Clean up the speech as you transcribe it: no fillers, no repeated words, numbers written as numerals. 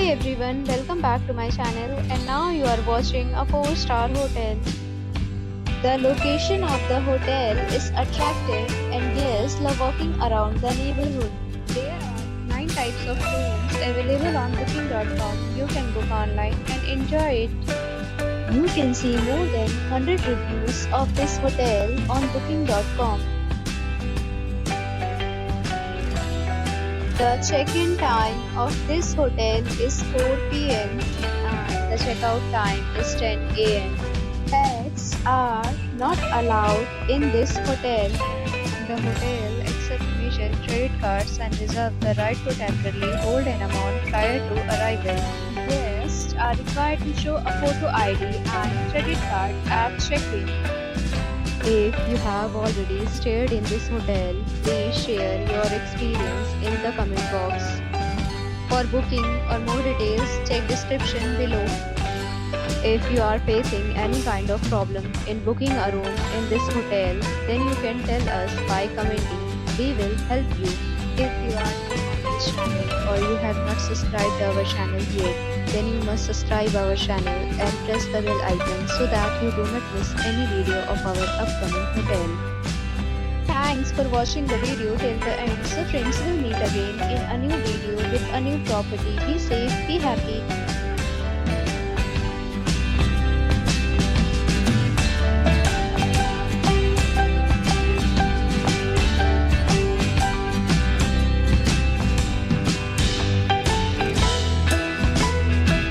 Hi everyone, welcome back to my channel and now you are watching a 4-star hotel. The location of the hotel is attractive and guests love walking around the neighborhood. There are 9 types of rooms available on booking.com. You can book online and enjoy it. You can see more than 100 reviews of this hotel on booking.com. The check-in time of this hotel is 4 p.m. and the check-out time is 10 a.m. Pets are not allowed in this hotel. The hotel accepts major credit cards and reserves the right to temporarily hold an amount prior to arrival. Guests are required to show a photo ID and credit card at check-in. If you have already stayed in this hotel, please share your experience in the comment box. For booking or more details, check description below. If you are facing any kind of problem in booking a room in this hotel, then you can tell us by commenting. We will help you. If you are new on this channel or you have not subscribed our channel yet, then you must subscribe our channel and press the bell icon so that you do not miss any video of our upcoming hotel. Thanks for watching the video till the end. So friends, will meet again in a new video with a new property. Be safe, be happy.